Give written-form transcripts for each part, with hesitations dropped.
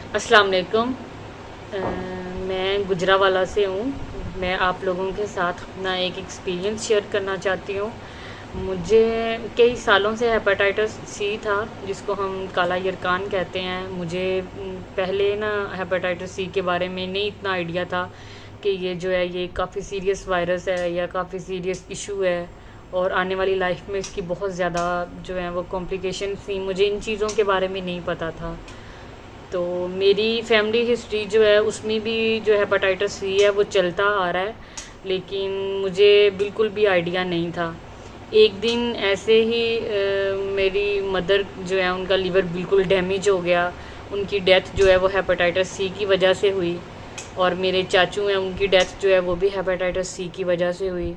अस्सलाम वालेकुम। मैं गुजरावाला से हूँ। मैं आप लोगों के साथ अपना एक एक्सपीरियंस शेयर करना चाहती हूँ। मुझे कई सालों से हेपेटाइटिस सी था, जिसको हम काला यरकान कहते हैं। मुझे पहले ना हेपेटाइटिस सी के बारे में नहीं इतना आइडिया था कि ये जो है ये काफ़ी सीरियस वायरस है या काफ़ी सीरियस इशू है, और आने वाली लाइफ में इसकी बहुत ज़्यादा जो है वो कॉम्प्लिकेशन थी। मुझे इन चीज़ों के बारे में नहीं पता था। तो मेरी फैमिली हिस्ट्री जो है उसमें भी जो हेपेटाइटिस सी है वो चलता आ रहा है, लेकिन मुझे बिल्कुल भी आइडिया नहीं था। एक दिन ऐसे ही मेरी मदर जो है उनका लीवर बिल्कुल डैमेज हो गया। उनकी डेथ जो है वो हेपेटाइटिस सी की वजह से हुई, और मेरे चाचू हैं उनकी डेथ जो है वो भी हेपेटाइटिस सी की वजह से हुई।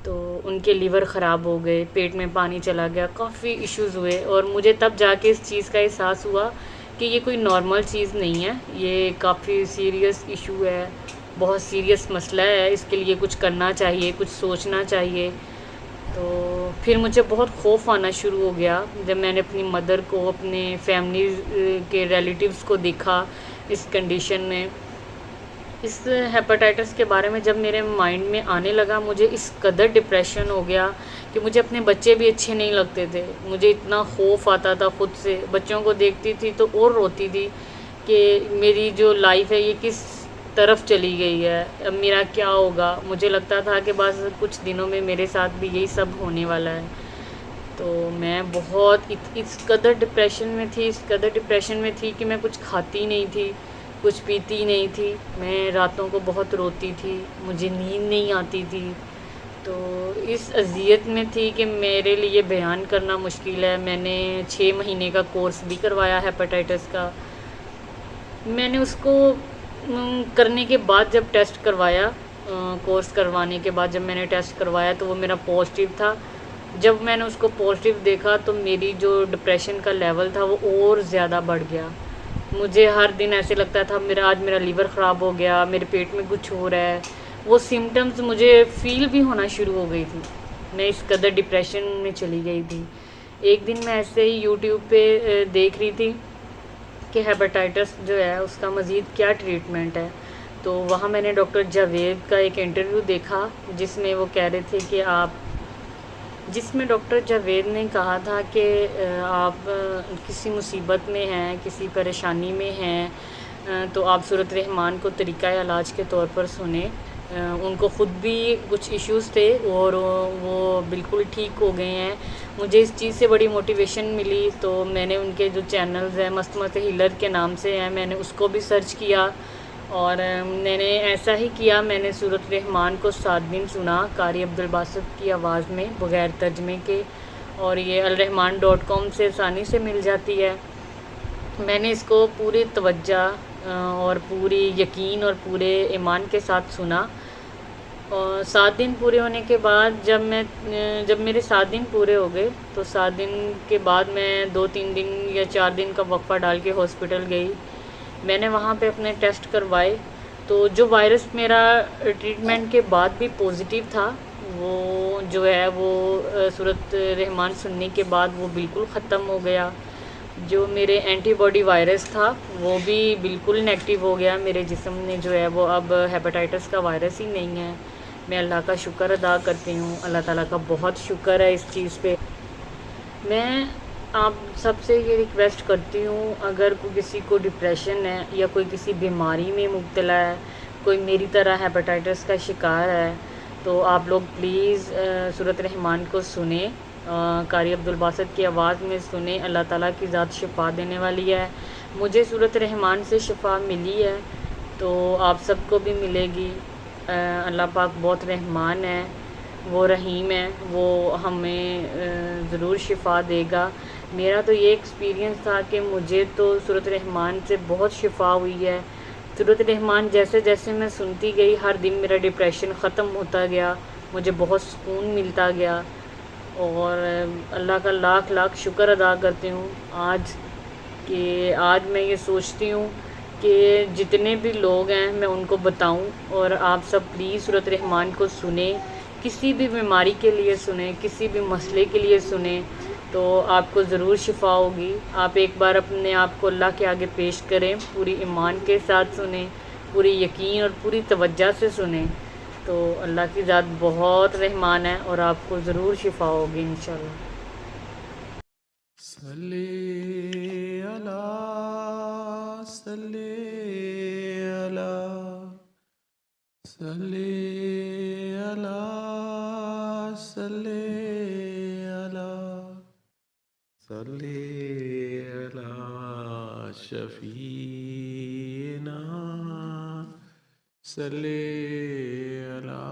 तो उनके लीवर ख़राब हो गए, पेट में पानी चला गया, काफ़ी इश्यूज़ हुए, और मुझे तब जाके इस चीज़ का एहसास हुआ कि ये कोई नॉर्मल चीज़ नहीं है, ये काफ़ी सीरियस इशू है, बहुत सीरियस मसला है। इसके लिए कुछ करना चाहिए, कुछ सोचना चाहिए। तो फिर मुझे बहुत खौफ आना शुरू हो गया जब मैंने अपनी मदर को, अपने फैमिली के रिलेटिव्स को देखा इस कंडीशन में। इस हेपेटाइटिस के बारे में जब मेरे माइंड में आने लगा, मुझे इस कदर डिप्रेशन हो गया कि मुझे अपने बच्चे भी अच्छे नहीं लगते थे। मुझे इतना खौफ आता था खुद से। बच्चों को देखती थी तो और रोती थी कि मेरी जो लाइफ है ये किस तरफ चली गई है, अब मेरा क्या होगा। मुझे लगता था कि बस कुछ दिनों में मेरे साथ भी यही सब होने वाला है। तो मैं बहुत इस कदर डिप्रेशन में थी, इस कदर डिप्रेशन में थी कि मैं कुछ खाती नहीं थी, कुछ पीती नहीं थी। मैं रातों को बहुत रोती थी, मुझे नींद नहीं आती थी। तो इस अज़ियत में थी कि मेरे लिए बयान करना मुश्किल है। मैंने 6 महीने का कोर्स भी करवाया हेपेटाइटिस का। मैंने उसको करने के बाद जब टेस्ट करवाया, कोर्स करवाने के बाद जब मैंने टेस्ट करवाया तो वो मेरा पॉजिटिव था। जब मैंने उसको पॉजिटिव देखा तो मेरी जो डिप्रेशन का लेवल था वो और ज़्यादा बढ़ गया। मुझे हर दिन ऐसे लगता था आज मेरा लीवर ख़राब हो गया, मेरे पेट में कुछ हो रहा है। वो सिम्टम्स मुझे फ़ील भी होना शुरू हो गई थी। मैं इस कदर डिप्रेशन में चली गई थी। एक दिन मैं ऐसे ही यूट्यूब पे देख रही थी कि हेपेटाइटिस जो है उसका मज़ीद क्या ट्रीटमेंट है। तो वहाँ मैंने डॉक्टर जावेद का एक इंटरव्यू देखा, जिसमें वो कह रहे थे कि जिसमें डॉक्टर जावेद ने कहा था कि आप किसी मुसीबत में हैं, किसी परेशानी में हैं, तो आप सूरत रहमान को तरीक़ा इलाज के तौर पर सुने। उनको ख़ुद भी कुछ इश्यूज़ थे और वो बिल्कुल ठीक हो गए हैं। मुझे इस चीज़ से बड़ी मोटिवेशन मिली, तो मैंने उनके जो चैनल्स हैं मस्त हीलर के नाम से हैं, मैंने उसको भी सर्च किया, और मैंने ऐसा ही किया। मैंने सूरत रहमान को 7 दिन सुना कारी अब्दुल बासित की आवाज़ में बग़ैर तर्जमे के, और ये अलरहमान.com से आसानी से मिल जाती है। मैंने इसको पूरी तवज्जो और पूरी यकीन और पूरे ईमान के साथ सुना। और 7 दिन पूरे होने के बाद जब मेरे 7 दिन पूरे हो गए, तो 7 दिन के बाद मैं 2-3 दिन या 4 दिन का वक्फ़ा डाल के हॉस्पिटल गई। मैंने वहाँ पे अपने टेस्ट करवाए, तो जो वायरस मेरा ट्रीटमेंट के बाद भी पॉजिटिव था, वो जो है वो सूरत रहमान सुनने के बाद वो बिल्कुल ख़त्म हो गया। जो मेरे एंटीबॉडी वायरस था वो भी बिल्कुल नेगेटिव हो गया। मेरे जिस्म में जो है वो अब हेपेटाइटिस का वायरस ही नहीं है। मैं अल्लाह का शुक्र अदा करती हूँ, अल्लाह ताला का बहुत शुक्र है इस चीज़ पे। मैं आप सबसे ये रिक्वेस्ट करती हूँ, अगर किसी को डिप्रेशन है या कोई किसी बीमारी में मुब्तला है, कोई मेरी तरह हेपेटाइटिस का शिकार है, तो आप लोग प्लीज़ सूरत रहमान को सुने, कारी अब्दुल बासित की आवाज़ में सुने। अल्लाह ताला की ज़ात शिफा देने वाली है। मुझे सूरत रहमान से शिफा मिली है, तो आप सबको भी मिलेगी। अल्लाह पाक बहुत रहमान है, वो रहीम है, वो हमें ज़रूर शिफा देगा। मेरा तो ये एक्सपीरियंस था कि मुझे तो सूरत रहमान से बहुत शिफा हुई है। सूरत रहमान जैसे जैसे मैं सुनती गई, हर दिन मेरा डिप्रेशन ख़त्म होता गया, मुझे बहुत सुकून मिलता गया, और अल्लाह का लाख लाख शुक्र अदा करती हूँ आज मैं ये सोचती हूँ कि जितने भी लोग हैं मैं उनको बताऊँ, और आप सब प्लीज़ सूरत रहमान को सुने, किसी भी बीमारी के लिए सुने, किसी भी मसले के लिए सुने। तो आपको ज़रूर शिफा होगी। आप एक बार अपने आप को अल्लाह के आगे पेश करें, पूरी ईमान के साथ सुने, पूरी यकीन और पूरी तवज्जो से सुने, तो अल्लाह की ज़ात बहुत रहमान है और आपको ज़रूर शिफा होगी इंशाल्लाह। सल्ले अला सल्ले अला सल्ले अला सल्ले अला सल्ले अला शफीना सल्ले अला